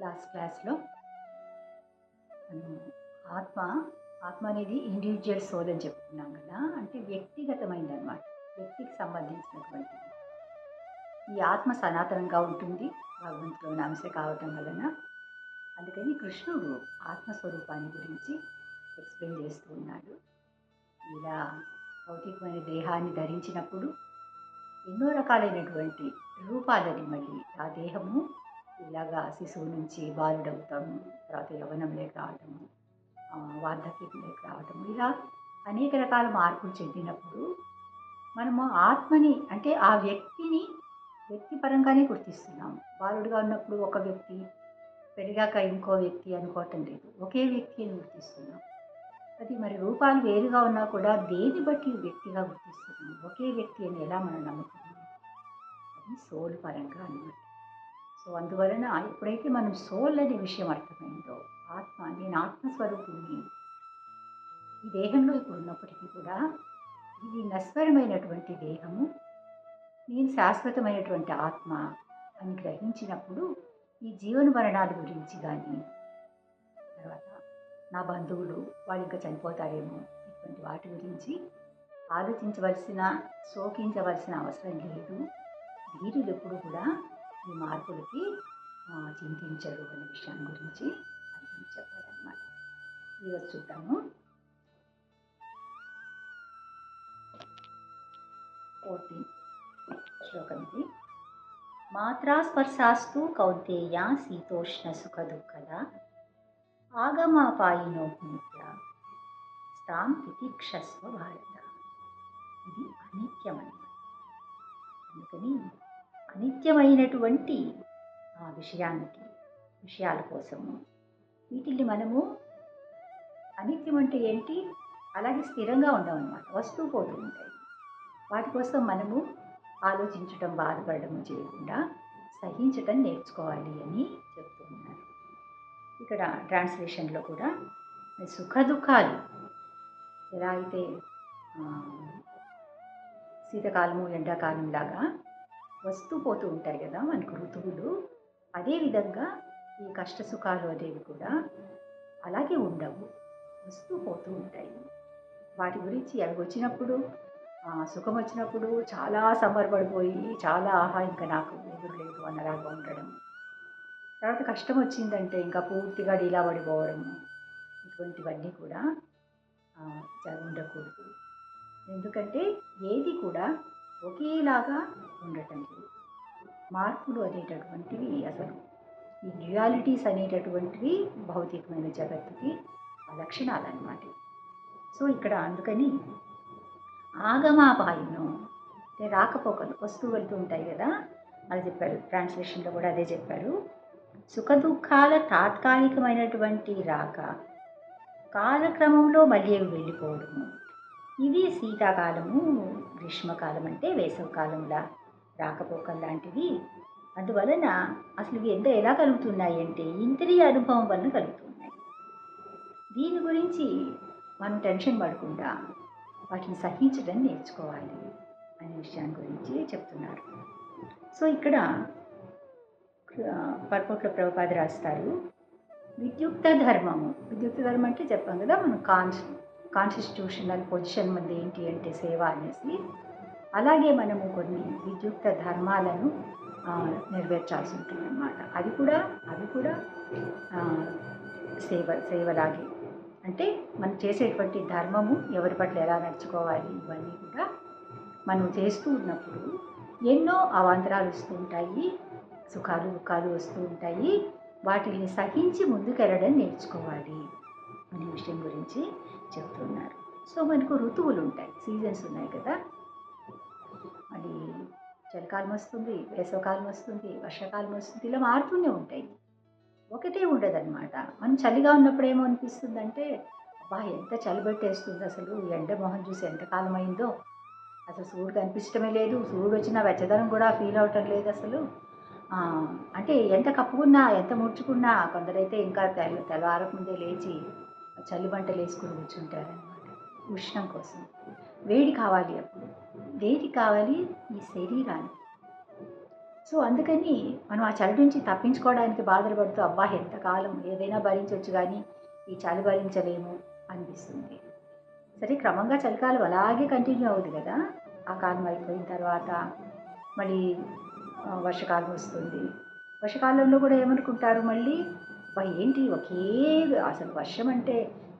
Last క్లాస్లో మనం ఆత్మ ఆత్మ అనేది ఇండివిజువల్ సోల్ అని చెప్పుకున్నాం కదా. అంటే వ్యక్తిగతమైంది అనమాట, వ్యక్తికి సంబంధించినటువంటిది. ఈ ఆత్మ సనాతనంగా ఉంటుంది, భగవంతులోని అంశ కావటం వలన. అందుకని కృష్ణుడు ఆత్మస్వరూపాన్ని గురించి ఎక్స్ప్లెయిన్ చేస్తూ ఉన్నాడు. ఇలా భౌతికమైన దేహాన్ని ధరించినప్పుడు ఎన్నో రకాలైనటువంటి రూపాలని, మళ్ళీ ఆ దేహము ఇలాగా శిశువు నుంచి బాలుడవుతాము, తర్వాత యవ్వనంలోకి రావటము, వార్ధక్యంలోకి రావటము, ఇలా అనేక రకాల మార్పులు చెందినప్పుడు మనము ఆత్మని అంటే ఆ వ్యక్తిని వ్యక్తిపరంగానే గుర్తిస్తున్నాము. బాలుడుగా ఉన్నప్పుడు ఒక వ్యక్తి, పెరిగాక ఇంకో వ్యక్తి అనుకోవటం లేదు, ఒకే వ్యక్తి అని గుర్తిస్తున్నాం. అది మరి రూపాలు వేరుగా ఉన్నా కూడా దేని బట్టి వ్యక్తిగా గుర్తిస్తున్నాం, ఒకే వ్యక్తి అని ఎలా మనం నమ్ముతున్నాం? అది సోల్ పరంగా అనమాట. సో అందువలన ఎప్పుడైతే మనం సోల్ అనే విషయం అర్థమైందో, ఆత్మ, నేను ఆత్మస్వరూపుణ్ణి, ఈ దేహంలో ఇప్పుడు ఉన్నప్పటికీ కూడా ఇది నశ్వరమైనటువంటి దేహము, నేను శాశ్వతమైనటువంటి ఆత్మ అని గ్రహించినప్పుడు ఈ జీవన మరణాల గురించి కానీ, తర్వాత నా బంధువులు వాళ్ళు ఇంకా చనిపోతారేమో, ఇటువంటి వాటి గురించి ఆలోచించవలసిన, శోకించవలసిన అవసరం లేదు. ధీరులు ఎప్పుడు కూడా ఈ మార్పులకి చింతించరు అనే విషయం గురించి అర్థం చెప్పారనమాట. ఈరోజు చూద్దాము 14 శ్లోకం ఇది. మాత్రా స్పర్శాస్తు కౌంతేయ శీతోష్ణ సుఖ దుఃఖద ఆగమాపాయినో నిత్య స్థాం తితిక్షస్వ భారత. ఇది అనిత్యమన్నమాట. అందుకని అనిత్యమైనటువంటి ఆ విషయాల కోసము వీటిని మనము, అనిత్యం అంటే ఏంటి, అలాగే స్థిరంగా ఉండవన్నమాట, వస్తూ పోతూ ఉంటాయి. వాటి కోసం మనము ఆలోచించటం, బాధపడడం చేయకుండా సహించటం నేర్చుకోవాలి అని చెప్తూ ఉన్నారు. ఇక్కడ ట్రాన్స్లేషన్లో కూడా సుఖ దుఃఖాలు ఎలా అయితే శీతకాలము ఎండాకాలం లాగా వస్తూ పోతూ ఉంటాయి కదా మనకు ఋతువులు, అదేవిధంగా ఈ కష్ట సుఖాలు అనేవి కూడా అలాగే ఉండవు, వస్తూ పోతూ ఉంటాయి. వాటి గురించి అవి వచ్చినప్పుడు, సుఖం వచ్చినప్పుడు చాలా సంబరపడిపోయి, చాలా ఆహా ఇంకా నాకు ఎదురు లేదు అన్నలాగా ఉండడం, తర్వాత కష్టం వచ్చిందంటే ఇంకా పూర్తిగా డీలా పడిపోవడము, ఇటువంటివన్నీ కూడా ఉండకూడదు. ఎందుకంటే ఏది కూడా ఒకేలాగా ఉండటం లేదు. మార్పులు అనేటటువంటివి, అసలు ఈ డ్యుయాలిటీస్ అనేటటువంటివి భౌతికమైన జగత్తుకి లక్షణాలు అన్నమాట. సో ఇక్కడ అందుకని ఆగమాపాయను అంటే రాకపోకలు, వస్తూ వెళ్తూ ఉంటాయి కదా, అది చెప్పారు. ట్రాన్స్లేషన్లో కూడా అదే చెప్పారు. సుఖ దుఃఖాల తాత్కాలికమైనటువంటి రాక, కాలక్రమంలో మళ్ళీ వెళ్ళిపోవడము, ఇది శీతాకాలము, గ్రీష్మకాలం అంటే వేసవకాలంలా రాకపోకలు లాంటివి. అందువలన అసలు ఇవి ఎలా కలుగుతున్నాయి అంటే ఇంద్రియ అనుభవం వలన కలుగుతున్నాయి. దీని గురించి మనం టెన్షన్ పడకుండా వాటిని సహించడం నేర్చుకోవాలి అనే విషయాన్ని గురించి చెప్తున్నారు. సో ఇక్కడ పర్పోట్లో ప్రభుపాద రాస్తారు, విద్యుక్త ధర్మము. విద్యుక్త ధర్మం అంటే చెప్పాం కదా, మనం కాన్స్టిట్యూషనల్ పొజిషన్ మంది ఏంటి అంటే సేవ అనేసి, అలాగే మనము కొన్ని విద్యుక్త ధర్మాలను నెరవేర్చాల్సి ఉంటుంది అన్నమాట. అవి కూడా సేవలాగే. అంటే మనం చేసేటువంటి ధర్మము, ఎవరి పట్ల ఎలా నడుచుకోవాలి, ఇవన్నీ కూడా మనం చేస్తూ ఉన్నప్పుడు ఎన్నో అవాంతరాలు వస్తూ ఉంటాయి, సుఖాలు దుఃఖాలు వస్తూ ఉంటాయి. వాటిని సహించి ముందుకెళ్ళడం నేర్చుకోవాలి అనే విషయం గురించి చెప్తున్నారు. సో మనకు ఋతువులు ఉంటాయి, సీజన్స్ ఉన్నాయి కదా, అది చలికాలం వస్తుంది, వేసవకాలం వస్తుంది, వర్షాకాలం వస్తుంది, ఇలా మారుతూనే ఉంటాయి, ఒకటే ఉండదన్నమాట. మనం చలిగా ఉన్నప్పుడు ఏమో అనిపిస్తుందంటే, అబ్బా ఎంత చలి పెట్టేస్తుంది, అసలు ఎండ మొహం చూసి ఎంతకాలం అయిందో, అసలు సూర్యుడు కనిపించడమే లేదు, సూర్యుడు వచ్చిన వెచ్చదనం కూడా ఫీల్ అవటం లేదు అసలు. అంటే ఎంత కప్పుకున్నా, ఎంత ముడుచుకున్నా, కొందరైతే ఇంకా తెల్లవారక ముందే లేచి చలి మంటలు వేసుకుని కూర్చుంటారనమాట ఉష్ణం కోసం. వేడి కావాలి, అప్పుడు వేడి కావాలి ఈ శరీరానికి. సో అందుకని మనం ఆ చలి నుంచి తప్పించుకోవడానికి బాధలు పడుతూ అబ్బా ఎంతకాలం ఏదైనా భరించవచ్చు కానీ ఈ చలి భరించలేము అనిపిస్తుంది. సరే క్రమంగా చలికాలం అలాగే కంటిన్యూ అవుతుంది కదా. ఆ కాలం అయిపోయిన తర్వాత మళ్ళీ వర్షాకాలం వస్తుంది. వర్షాకాలంలో కూడా ఏమనుకుంటారు మళ్ళీ ఏంటి ఒకే అసలు వర్షం అంటే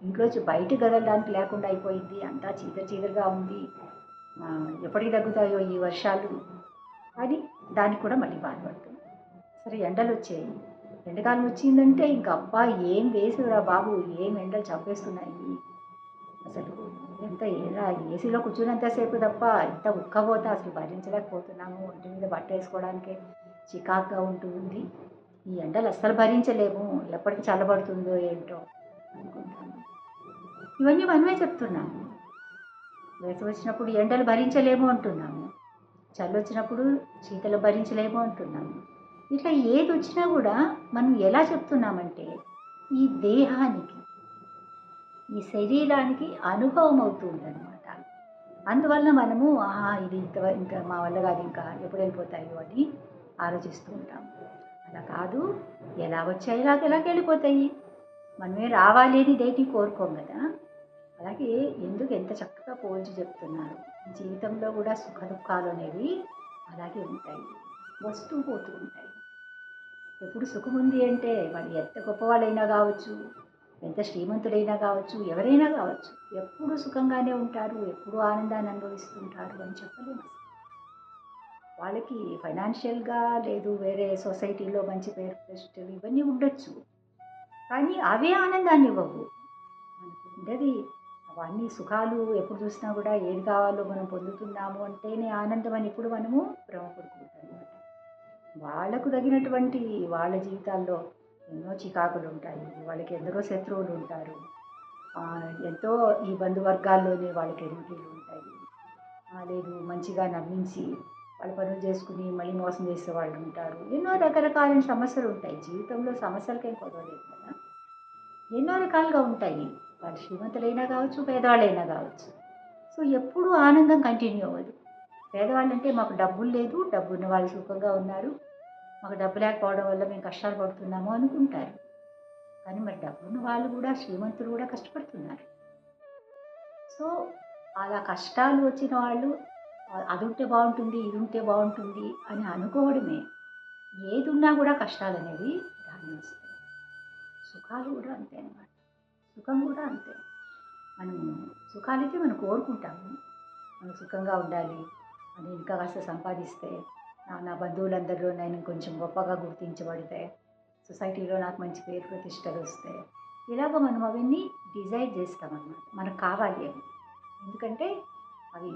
ఇంట్లోంచి బయటకు కదలడానికి లేకుండా అయిపోయింది. అంతా చీదర చీదరగా ఉంది. ఎప్పటికి తగ్గుతాయో ఈ వర్షాలు అని దానికి కూడా మళ్ళీ బాధపడుతుంది. సరే ఎండలు వచ్చాయి. ఎండాకాలం వచ్చిందంటే ఇంక అబ్బా ఏం వేసిరా బాబు, ఏం ఎండలు చంపేస్తున్నాయి. అసలు ఎలా ఏసీలో కూర్చున్నంతసేపు తప్ప ఎంత ఉక్కబోత అసలు భరించలేకపోతున్నాము. ఒంటి మీద బట్ట వేసుకోవడానికే చికాకుగా ఉంటుంది. ఈ ఎండలు అస్సలు భరించలేము. ఎప్పటికి చల్లబడుతుందో ఏంటో అనుకుంటాను. ఇవన్నీ మనమే చెప్తున్నాము. వేసవి వచ్చినప్పుడు ఎండలు భరించలేము అంటున్నాము. చలి వచ్చినప్పుడు శీతలు భరించలేము అంటున్నాము. ఇట్లా ఏది వచ్చినా కూడా మనం ఎలా చెప్తున్నామంటే ఈ దేహానికి, ఈ శరీరానికి అనుభవం అవుతుందన్నమాట. అందువలన మనము ఇది ఇంకా మా వల్ల కాదు, ఇంకా ఎప్పుడు వెళ్ళిపోతాయో అని ఆలోచిస్తూ ఉంటాము. అలా కాదు, ఎలా వచ్చాయి ఎలాగ వెళ్ళిపోతాయి. మనమే రావాలి అని దేన్ని కోరుకోం కదా. అలాగే ఎందుకు ఎంత చక్కగా పోల్చి చెప్తున్నారు. జీవితంలో కూడా సుఖ దుఃఖాలు అనేవి అలాగే ఉంటాయి, వస్తూ పోతూ ఉంటాయి. ఎప్పుడు సుఖం ఉంది అంటే వాళ్ళు ఎంత గొప్పవాళ్ళైనా కావచ్చు, ఎంత శ్రీమంతుడైనా కావచ్చు, ఎవరైనా కావచ్చు, ఎప్పుడు సుఖంగానే ఉంటారు, ఎప్పుడు ఆనందాన్ని అనుభవిస్తుంటారు అని చెప్పలేము. వాళ్ళకి ఫైనాన్షియల్గా లేదు, వేరే సొసైటీలో మంచి పేరు ప్రతిష్టలు ఇవన్నీ ఉండొచ్చు, కానీ అవే ఆనందాన్ని ఇవ్వవు. మనకు ఉండేది అవన్నీ సుఖాలు ఎప్పుడు చూసినా కూడా ఏది కావాలో మనం పొందుతున్నాము అంటేనే ఆనందం అని ఇప్పుడు మనము భ్రమపడుకుంటాం అనమాట. వాళ్ళకు తగినటువంటి వాళ్ళ జీవితాల్లో ఎన్నో చికాకులు ఉంటాయి, వాళ్ళకి ఎందరో శత్రువులు ఉంటారు, ఎంతో ఈ బంధువర్గాల్లోనే వాళ్ళకి ఎన్నికలు ఉంటాయి. లేదు మంచిగా నమ్మించి వాళ్ళ పనులు చేసుకుని మళ్ళీ మోసం చేసే వాళ్ళు ఉంటారు. ఎన్నో రకరకాలైన సమస్యలు ఉంటాయి జీవితంలో. సమస్యలకేం కొదవలేదు కదా, ఎన్నో రకాలుగా ఉంటాయి. వాళ్ళు శ్రీమంతులైనా కావచ్చు, పేదవాళ్ళైనా కావచ్చు. సో ఎప్పుడూ ఆనందం కంటిన్యూ అవ్వదు. పేదవాళ్ళంటే మాకు డబ్బులు లేదు, డబ్బు ఉన్న వాళ్ళు సుఖంగా ఉన్నారు, మాకు డబ్బు లేకపోవడం వల్ల మేము కష్టాలు పడుతున్నాము అనుకుంటారు. కానీ మరి డబ్బున్న వాళ్ళు కూడా, శ్రీమంతులు కూడా కష్టపడుతున్నారు. సో అలా కష్టాలు వచ్చిన వాళ్ళు అది ఉంటే బాగుంటుంది, ఇది ఉంటే బాగుంటుంది అని అనుకోవడమే. ఏది ఉన్నా కూడా కష్టాలు అనేవి దాన్ని వస్తాయి. సుఖాలు కూడా అంతే అన్నమాట. సుఖం కూడా అంతే. మనం సుఖాలైతే మనం కోరుకుంటాము, మనం సుఖంగా ఉండాలి అని, ఇంకా కాస్త సంపాదిస్తే నా బంధువులందరిలో నేను కొంచెం గొప్పగా గుర్తించబడితే, సొసైటీలో నాకు మంచి పేరు ప్రతిష్టలు వస్తాయి, ఇలాగ మనం అవన్నీ డిజైర్ చేస్తామన్నమాట. మనకు కావాలి అవి. ఎందుకంటే అవి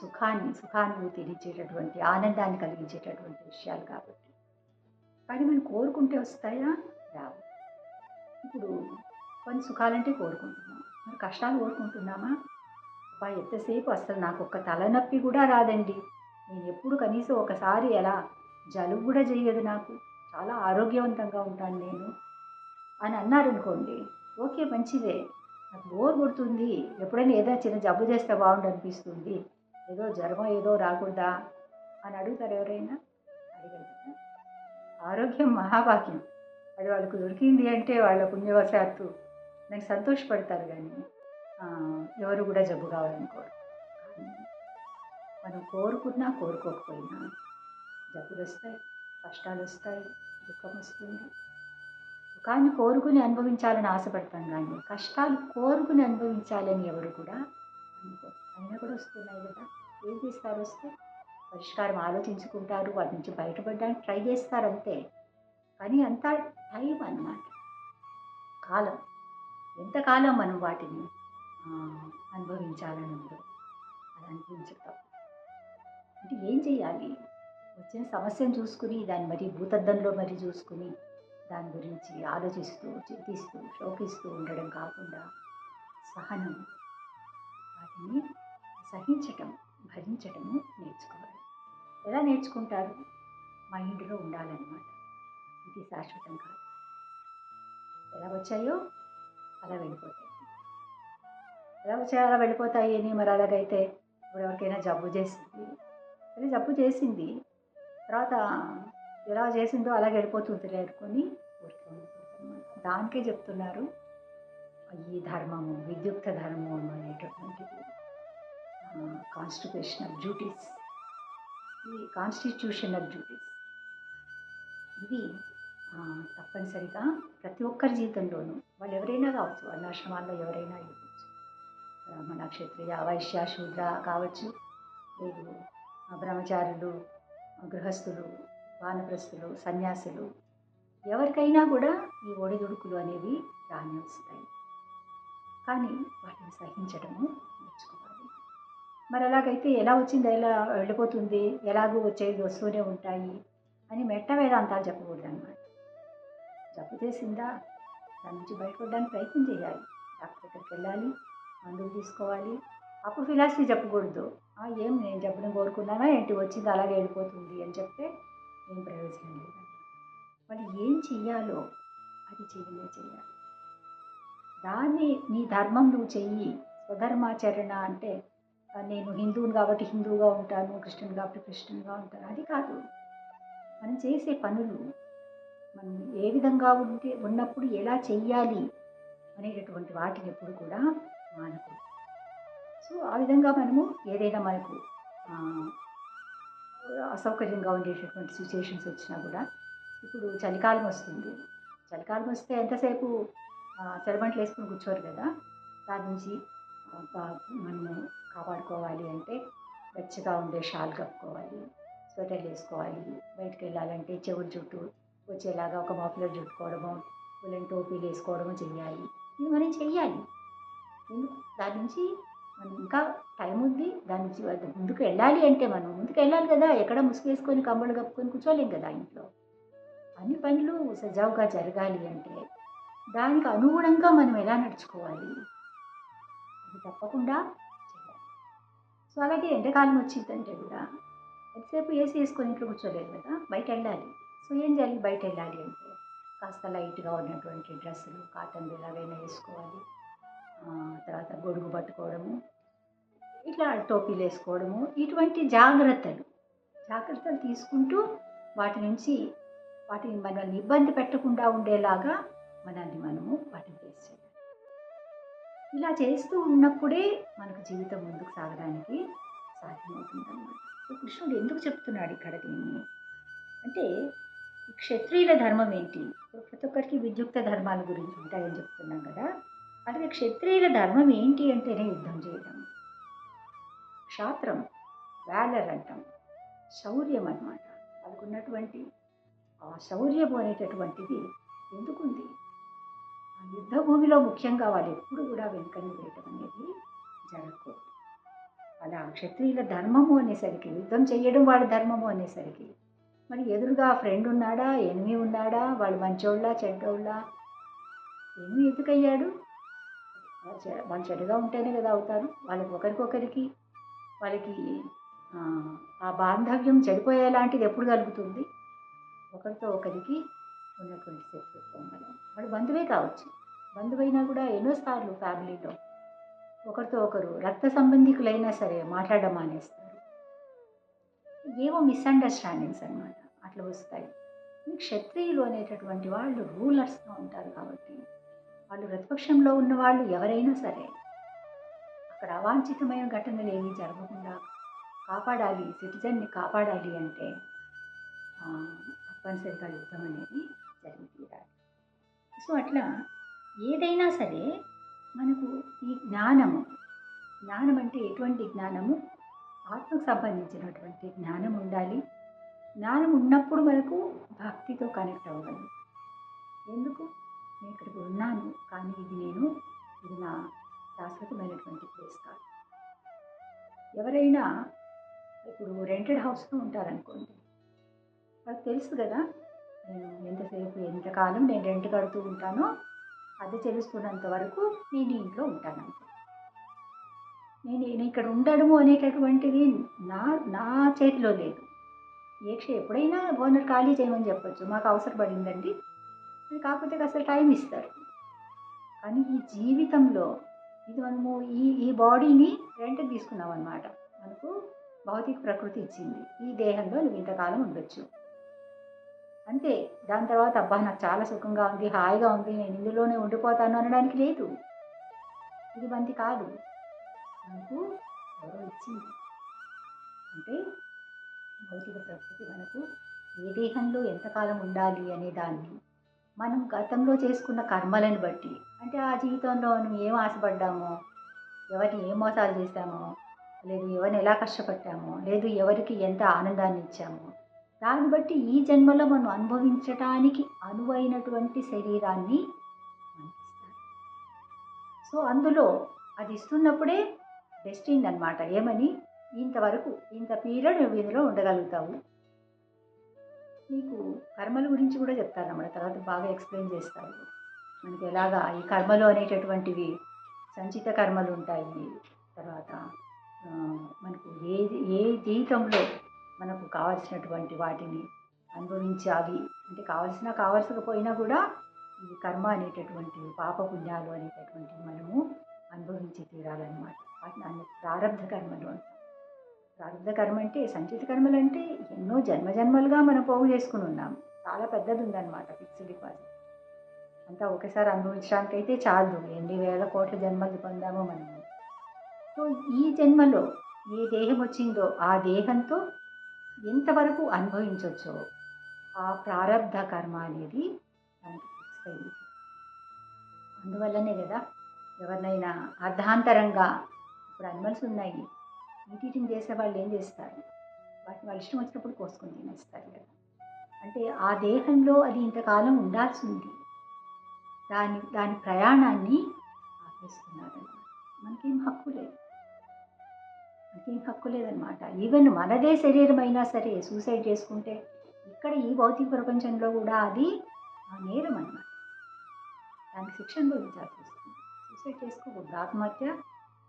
సుఖానుభూతిని ఇచ్చేటటువంటి, ఆనందాన్ని కలిగించేటటువంటి విషయాలు కాబట్టి. కానీ మనం కోరుకుంటే వస్తాయా? రావు. ఇప్పుడు కొన్ని సుఖాలంటే కోరుకుంటున్నాం, మరి కష్టాలు కోరుకుంటున్నామా? ఎంతసేపు అసలు నాకు ఒక్క తలనొప్పి కూడా రాదండి, నేను ఎప్పుడు కనీసం ఒకసారి ఎలా జలుబు కూడా చేయదు, నాకు చాలా ఆరోగ్యవంతంగా ఉంటాను నేను అని అన్నారనుకోండి, ఓకే మంచిదే. నాకు బోర్ కొడుతుంది, ఎప్పుడైనా ఏదైనా చిన్న జబ్బు చేస్తే బాగుండు అనిపిస్తుంది, ఏదో జ్వరమో ఏదో రాకూడదా అని అడుగుతారు ఎవరైనా? అడగరు కదా. ఆరోగ్యం మహాభాగ్యం, అది వాళ్ళకు దొరికింది అంటే వాళ్ళ పుణ్యవశాత్తు దానికి సంతోషపడతారు. కానీ ఎవరు కూడా జబ్బు కావాలనుకోరు. కానీ మనం కోరుకున్నా కోరుకోకపోయినా జబ్బులు వస్తాయి, కష్టాలు వస్తాయి, దుఃఖం వస్తుంది. సుఖాన్ని కోరుకుని అనుభవించాలని ఆశపడతాం, కానీ కష్టాలు కోరుకుని అనుభవించాలని ఎవరు కూడా అనుకోరు. అయినా కూడా వస్తున్నాయి కదా, ఏం చేస్తారు? వస్తే పరిష్కారం ఆలోచించుకుంటారు, వాటి నుంచి బయటపడడానికి ట్రై చేస్తారు అంతే. కానీ అంతా టైం అన్నమాట, కాలం. ఎంతకాలం మనం వాటిని అనుభవించాలని ఉందో అది అనుభవించటం. అంటే ఏం చేయాలి? వచ్చిన సమస్యను చూసుకుని దాన్ని మరి భూతద్దంలో మరి చూసుకుని దాని గురించి ఆలోచిస్తూ, చింతిస్తూ, శోకిస్తూ ఉండడం కాకుండా సహనం, వాటిని సహించటం, భరించటము నేర్చుకోవాలి. ఎలా నేర్చుకుంటారు? మైండ్లో ఉండాలన్నమాట. ఇది శాశ్వతం కాదు, ఎలా వచ్చాయో అలా వెళ్ళిపోతాయి. ఎలా వచ్చాయో అలా వెళ్ళిపోతాయి అని మరి అలాగైతే ఇప్పుడు ఎవరికైనా జబ్బు చేసింది, సరే జబ్బు చేసింది, తర్వాత ఎలా చేసిందో అలాగే వెళ్ళిపోతుందిలే అనుకొని ఊరికే ఉండిపోతుందన్నమాట. దానికే చెప్తున్నారు ఈ ధర్మము, విద్యుక్త ధర్మం అనేటటువంటిది కాన్స్టిట్యూషనల్ డ్యూటీస్, ఈ కాన్స్టిట్యూషనల్ డ్యూటీస్ ఇవి తప్పనిసరిగా ప్రతి ఒక్కరి జీవితంలోనూ వాళ్ళు ఎవరైనా కావచ్చు, వర్ణాశ్రమాల్లో ఎవరైనా ఇవ్వచ్చు, బ్రాహ్మణ క్షత్రియ వైశ్య శూద్ర కావచ్చు, లేదు బ్రహ్మచారులు, గృహస్థులు, వానప్రస్థులు, సన్యాసులు, ఎవరికైనా కూడా ఈ ఒడిదుడుకులు అనేవి రాని వస్తాయి. కానీ వాటిని సహించడము నేర్చుకోవాలి. మరి అలాగైతే ఎలా వచ్చింది ఎలా వెళ్ళిపోతుంది, ఎలాగూ వచ్చేది వస్తూనే ఉంటాయి అని మెట్ట వేదాంతాలు చెప్పకూడదు అన్నమాట. జబ్బు చేసిందా దాని నుంచి బయటపడడానికి ప్రయత్నం చేయాలి, డాక్టర్ దగ్గరికి వెళ్ళాలి, మందులు తీసుకోవాలి. అప్పుడు ఫిలాసఫీ చెప్పకూడదు, ఏం నేను జబ్బుని కోరుకున్నానా ఏంటి వచ్చింది అలాగే వెళ్ళిపోతుంది అని చెప్తే ఏం ప్రయోజనం లేదన్నమాట. మరి ఏం చెయ్యాలో అది చేయాలి. దాన్ని నీ ధర్మం నువ్వు చెయ్యి. స్వధర్మాచరణ అంటే నేను హిందువుని కాబట్టి హిందువుగా ఉంటాను, క్రిస్టియన్ కాబట్టి క్రిస్టియన్గా ఉంటాను, అది కాదు. మనం చేసే పనులు మనం ఏ విధంగా ఉన్నప్పుడు ఎలా చెయ్యాలి అనేటటువంటి వాటిని ఎప్పుడు కూడా మానకూడదు. సో ఆ విధంగా మనము ఏదైనా మనకు అసౌకర్యంగా ఉండేటటువంటి సిచ్యుయేషన్స్ వచ్చినా కూడా, ఇప్పుడు చలికాలం వస్తుంది, చలికాలం వస్తే ఎంతసేపు చలిమంటలు వేసుకుని కూర్చోరు కదా, దాని నుంచి మనము కాపాడుకోవాలి అంటే వెచ్చగా ఉండే షాల్ కప్పుకోవాలి, స్వెటర్లు వేసుకోవాలి, బయటకు వెళ్ళాలంటే చెవులు చుట్టూ వచ్చేలాగా ఒక మఫ్లర్ చుట్టుకోవడము, ఉలెన్ టోపీలు వేసుకోవడము చేయాలి. ఇది మనం చెయ్యాలి. ఎందుకు దాని నుంచి మనం ఇంకా టైం ఉంది, దాని నుంచి ముందుకు వెళ్ళాలి అంటే మనం ముందుకు వెళ్ళాలి కదా, ఎక్కడ ముసుగేసుకొని కంబళ్ళు కప్పుకొని కూర్చోలేం కదా ఇంట్లో. అన్ని పనులు సజావుగా జరగాలి అంటే దానికి అనుగుణంగా మనం ఎలా నడుచుకోవాలి అది తప్పకుండా చేయాలి. సో అలాగే ఎండాకాలం వచ్చిందంటే కూడా ఎంతసేపు ఏసీ వేసుకొని ఇంట్లో కూర్చోలేదు కదా, బయట వెళ్ళాలి. సో ఏం చేయాలి, బయట వెళ్ళాలి అంటే కాస్త లైట్గా ఉన్నటువంటి డ్రెస్సులు, కాటన్ ఎలాగైనా వేసుకోవాలి. తర్వాత గొడుగు పట్టుకోవడము, ఇట్లా టోపీలు వేసుకోవడము, ఇటువంటి జాగ్రత్తలు తీసుకుంటూ వాటిని మనల్ని ఇబ్బంది పెట్టకుండా ఉండేలాగా మనము వాటిని ఫేస్ చేయాలి. ఇలా చేస్తూ ఉన్నప్పుడే మనకు జీవితం ముందుకు సాగడానికి సాధ్యమవుతుందన్నమాట. సో కృష్ణుడు ఎందుకు చెప్తున్నాడు ఇక్కడ దీన్ని అంటే, ఈ క్షత్రియుల ధర్మం ఏంటి, ప్రతి ఒక్కరికి విద్యుక్త ధర్మాల గురించి ఉంటాయని చెప్తున్నాం కదా, అలాగే క్షత్రియుల ధర్మం ఏంటి అంటేనే యుద్ధం చేయడం, క్షాత్రం, వ్యాలర్ అంటాం, శౌర్యం అన్నమాట. వాళ్ళకున్నటువంటి ఆ శౌర్యము అనేటటువంటిది ఎందుకుంది, ఆ యుద్ధ భూమిలో ముఖ్యంగా వాళ్ళు ఎప్పుడు కూడా వెనుకని వేయటం అనేది జరగకూడదు. అలా క్షత్రియుల ధర్మము అనేసరికి, యుద్ధం చేయడం వాళ్ళ ధర్మము అనేసరికి, మరి ఎదురుగా ఫ్రెండ్ ఉన్నాడా, ఎనిమి ఉన్నాడా, వాళ్ళు మంచోళ్ళ చెడ్డోళ్ళ, ఎనిమి ఎందుకయ్యాడు, వాళ్ళు చెడుగా ఉంటేనే కదా అవుతారు. ఒకరికొకరికి వాళ్ళకి ఆ బాంధవ్యం చెడిపోయేలాంటిది ఎప్పుడు కలుగుతుంది, ఒకరితో ఒకరికి ఉన్నటువంటి శత్రుత్వం వల్ల. వాడు బంధువే కావచ్చు, బంధువైనా కూడా ఎన్నోసార్లు ఫ్యామిలీలో ఒకరితో ఒకరు రక్త సంబంధికులైనా సరే మాట్లాడడం మానేస్తారు. ఏవో మిస్అండర్స్టాండింగ్స్ అన్నమాట అట్లా వస్తాయి. క్షత్రియులు అనేటటువంటి వాళ్ళు రూలర్స్గా ఉంటారు కాబట్టి, వాళ్ళు ప్రతిపక్షంలో ఉన్న వాళ్ళు ఎవరైనా సరే అక్కడ అవాంఛితమైన ఘటనలు ఏమీ జరగకుండా కాపాడాలి, సిటిజన్ని కాపాడాలి అంటే తప్పనిసరిగా యుద్ధం అనేది జరిగి తీరాలి. సో అట్లా ఏదైనా సరే మనకు ఈ జ్ఞానం అంటే ఎటువంటి జ్ఞానము, ఆత్మకు సంబంధించినటువంటి జ్ఞానం ఉండాలి. జ్ఞానం ఉన్నప్పుడు మనకు భక్తితో కనెక్ట్ అవ్వగలం. ఎందుకు నేను ఇక్కడికి ఉన్నాను కానీ ఇది నా శాశ్వతమైనటువంటి ప్లేస్ కాదు. ఎవరైనా ఇప్పుడు రెంటెడ్ హౌస్లో ఉంటారనుకోండి, వాళ్ళకి తెలుసు కదా, నేను ఎంతకాలం నేను రెంట్ కడుతూ ఉంటానో అది తెలుస్తున్నంత వరకు నేను ఇంట్లో ఉంటాను. నేను ఇక్కడ ఉండడము అనేటటువంటిది నా చేతిలో లేదు. ఎప్పుడైనా ఓనర్ ఖాళీ చేయమని చెప్పొచ్చు, మాకు అవసరం పడిందండి, కాకపోతే అసలు టైం ఇస్తారు. కానీ ఈ జీవితంలో ఇది మనము ఈ బాడీని రెంట్కి తీసుకున్నాం అన్నమాట. మనకు భౌతిక ప్రకృతి ఇచ్చింది. ఈ దేహంలో నువ్వు ఇంతకాలం ఉండొచ్చు. అంతే. దాని తర్వాత అబ్బా! నాకు చాలా సుఖంగా ఉంది, హాయిగా ఉంది, నేను ఇందులోనే ఉండిపోతాను అనడానికి లేదు. ఇది మంది కాదు. మనకు ఎవరో ఇచ్చింది. అంటే భౌతిక ప్రకృతి మనకు ఏ దేహంలో ఎంతకాలం ఉండాలి అనే దాన్ని మనం గతంలో చేసుకున్న కర్మలను బట్టి, అంటే ఆ జీవితంలో మనం ఏం ఆశపడ్డామో, ఎవరిని ఏ మోసాలు చేశామో, లేదు ఎవరిని ఎలా కష్టపెట్టామో, లేదు ఎవరికి ఎంత ఆనందాన్ని ఇచ్చామో, దాన్ని బట్టి ఈ జన్మలో మనం అనుభవించటానికి అనువైనటువంటి శరీరాన్ని మనకిస్తారు. సో అందులో అది ఇస్తున్నప్పుడే డెస్టిన్ అనమాట. ఏమని, ఇంతవరకు ఇంత పీరియడ్ నువ్వు ఇందులో ఉండగలుగుతావు. నీకు కర్మల గురించి కూడా చెప్తారన్నమాట. తర్వాత బాగా ఎక్స్ప్లెయిన్ చేస్తారు. మనకి ఎలాగా ఈ కర్మలు అనేటటువంటివి సంచిత కర్మలు ఉంటాయి. తర్వాత మనకు ఏ జీవితంలో మనకు కావాల్సినటువంటి వాటిని అనుభవించాలి అంటే కావాల్సకపోయినా కూడా ఈ కర్మ అనేటటువంటివి పాపపుణ్యాలు అనేటటువంటివి మనము అనుభవించి తీరాలన్నమాట. వాటిని ప్రారబ్ధ కర్మలు అంటాం. ప్రారబ్ధ కర్మ అంటే సంచిత కర్మలు అంటే ఎన్నో జన్మలుగా మనం పోగు చేసుకుని ఉన్నాం. చాలా పెద్దది ఉందన్నమాట ఫిక్స్డ్ డిపాజిట్. అంతా ఒకసారి అనుభవించడానికి అయితే చాలు. ఎన్ని వేల కోట్ల జన్మలు పొందామో మనము. సో ఈ జన్మలో ఏ దేహం వచ్చిందో ఆ దేహంతో ఎంతవరకు అనుభవించవచ్చో ఆ ప్రారబ్ధ కర్మ అనేది దానికి ఫిక్స్ అయింది. అందువల్లనే కదా ఎవరినైనా అర్ధాంతరంగా ఇప్పుడు అనిమల్స్ ఉన్నాయి, ఈటింగ్ చేసే వాళ్ళు ఏం చేస్తారు, వాటిని వాళ్ళు ఇష్టం వచ్చినప్పుడు కోసుకొని తినేస్తారు కదా. అంటే ఆ దేహంలో అది ఇంతకాలం ఉండాల్సి ఉంది, దాని ప్రయాణాన్ని ఆపేస్తున్నారు. మనకేం హక్కు లేదనమాట. ఈవెన్ మనదే శరీరం అయినా సరే సూసైడ్ చేసుకుంటే ఇక్కడ ఈ భౌతిక ప్రపంచంలో కూడా అది నేరం అన్నమాట. దానికి శిక్ష అనుభవించాల్సి వస్తుంది. సూసైడ్ చేసుకోకూడదు. ఆత్మహత్య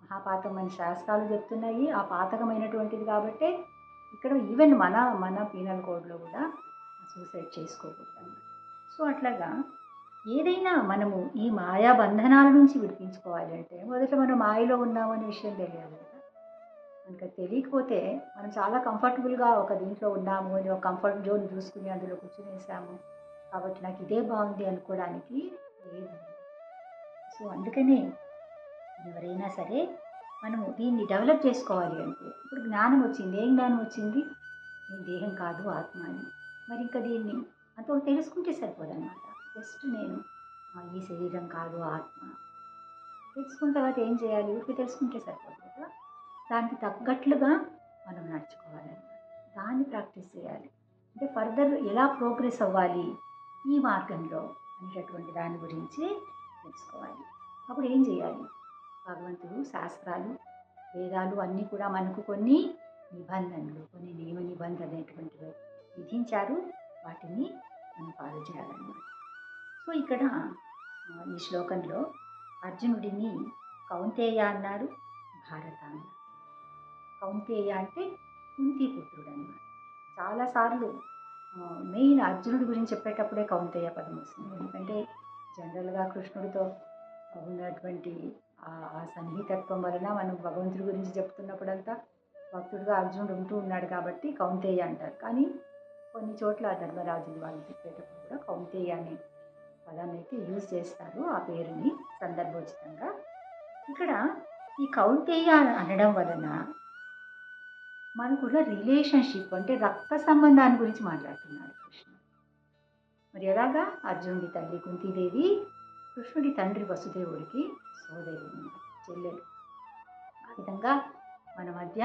మహాపాతకమైన శాస్త్రాలు చెప్తున్నాయి. ఆ పాతకమైనటువంటిది కాబట్టి ఇక్కడ ఈవెన్ మన పీనల్ కోడ్లో కూడా సూసైడ్ చేసుకోకూడదు అన్నమాట. సో అట్లాగా ఏదైనా మనము ఈ మాయా బంధనాల నుంచి విడిపించుకోవాలి అంటే మొదట మనం మాయలో ఉన్నామనే విషయం తెలియాలి కదా. మనకు తెలియకపోతే మనం చాలా కంఫర్టబుల్గా ఒక దీంట్లో ఉన్నాము అని ఒక కంఫర్ట్ జోన్ చూసుకుని అందులో కూర్చునేసాము కాబట్టి నాకు ఇదే బాగుంది అనుకోవడానికి లేదు. సో అందుకనే ఎవరైనా సరే మనము దీన్ని డెవలప్ చేసుకోవాలి అంటే ఇప్పుడు జ్ఞానం వచ్చింది. ఏం జ్ఞానం వచ్చింది? నేను దేహం కాదు ఆత్మ అని. మరి ఇంకా దీన్ని అంత తెలుసుకుంటే సరిపోదన్నమాట. జస్ట్ నేను ఈ శరీరం కాదు ఆత్మ తెలుసుకున్న తర్వాత ఏం చేయాలి? ఊరికి తెలుసుకుంటే సరిపోదు కదా. దానికి తగ్గట్లుగా మనం నడుచుకోవాలన్నమాట. దాన్ని ప్రాక్టీస్ చేయాలి. అంటే ఫర్దర్ ఎలా ప్రోగ్రెస్ అవ్వాలి ఈ మార్గంలో అనేటటువంటి దాని గురించి తెలుసుకోవాలి. అప్పుడు ఏం చేయాలి? భగవంతుడు శాస్త్రాలు వేదాలు అన్నీ కూడా మనకు కొన్ని నిబంధనలు, కొన్ని నియమ నిబంధనలు అనేటువంటివి విధించారు. వాటిని మనం ఫాలో చేయాలన్నమాట. సో ఇక్కడ ఈ శ్లోకంలో అర్జునుడిని కౌంతేయ అన్నారు, భారత అన్నారు. కౌంతేయ అంటే కుంతిపుత్రుడు అన్నమాట. చాలాసార్లు మెయిన్ అర్జునుడి గురించి చెప్పేటప్పుడే కౌంతేయ పదం వస్తుంది. ఎందుకంటే జనరల్గా కృష్ణుడితో ఉన్నటువంటి ఆ సన్నిహితత్వం వలన మనం భగవంతుడి గురించి చెప్తున్నప్పుడంతా భక్తుడిగా అర్జునుడు ఉంటూ ఉన్నాడు కాబట్టి కౌంతేయ అంటారు. కానీ కొన్ని చోట్ల ధర్మరాజులు వాళ్ళు చెప్పేటప్పుడు కూడా కౌంతేయ అనే పదాన్ని అయితే యూజ్ చేస్తారు, ఆ పేరుని సందర్భోచితంగా. ఇక్కడ ఈ కౌంతేయ అనడం వలన మనకున్న రిలేషన్షిప్ అంటే రక్త సంబంధాన్ని గురించి మాట్లాడుతున్నాడు కృష్ణుడు. మరి ఎలాగా? అర్జునుడి తల్లి కుంతీదేవి కృష్ణుడి తండ్రి వసుదేవుడికి సోదరి చెల్లెలు. ఆ విధంగా మన మధ్య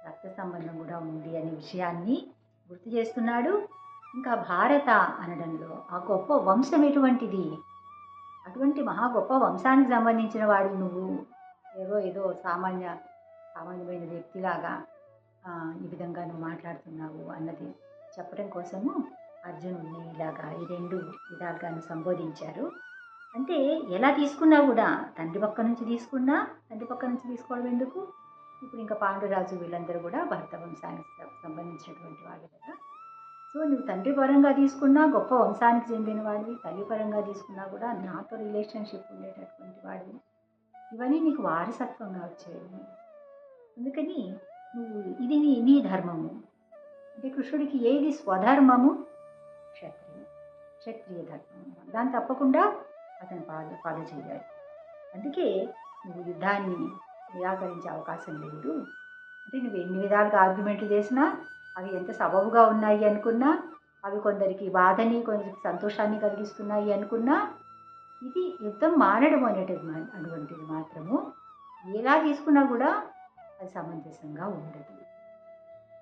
రక్త సంబంధం కూడా ఉంది అనే విషయాన్ని గుర్తు చేస్తున్నాడు. ఇంకా భారత అనడంలో ఆ గొప్ప వంశం ఎటువంటిది, అటువంటి మహా గొప్ప వంశానికి సంబంధించిన వాడు నువ్వు ఏదో సామాన్యమైన వ్యక్తిలాగా ఈ విధంగా నువ్వు మాట్లాడుతున్నావు అన్నది చెప్పడం కోసము అర్జునుడిని ఇలాగా ఈ రెండు విధాలుగాను సంబోధించారు. అంటే ఎలా తీసుకున్నా కూడా తండ్రి పక్క నుంచి తీసుకోవడం ఎందుకు? ఇప్పుడు ఇంకా పాండురాజు వీళ్ళందరూ కూడా భరత వంశానికి సంబంధించినటువంటి వాళ్ళు కదా. సో నువ్వు తండ్రి పరంగా తీసుకున్నా గొప్ప వంశానికి చెందిన వాడివి, తల్లి పరంగా తీసుకున్నా కూడా నాతో రిలేషన్షిప్ ఉండేటటువంటి వాడివి. ఇవన్నీ నీకు వారసత్వంగా వచ్చేవి. అందుకని నువ్వు ఇది నీ ధర్మము. అంటే కృష్ణుడికి ఏది స్వధర్మము? క్షత్రియ క్షత్రియ ధర్మము. దాన్ని తప్పకుండా అతను ఫాలో చేయాలి. అందుకే నువ్వు యుద్ధాన్ని నిరాకరించే అవకాశం లేదు. అంటే నువ్వు ఎన్ని విధాలుగా ఆర్గ్యుమెంట్లు చేసినా, అవి ఎంత సబబుగా ఉన్నాయి అనుకున్నా, అవి కొందరికి బాధని, కొందరికి సంతోషాన్ని కలిగిస్తున్నాయి అనుకున్నా, ఇది యుద్ధం మానడం అటువంటిది మాత్రము ఎలా తీసుకున్నా కూడా అది సమంజసంగా ఉండదు.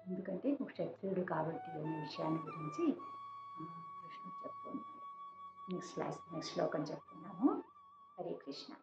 ఎందుకంటే నువ్వు క్షత్రియుడు కాబట్టి అనే విషయాన్ని గురించి కృష్ణుడు చెప్తూ ఉన్నాడు. నెక్స్ట్ శ్లోకం చెప్తున్నాము. హరే కృష్ణ.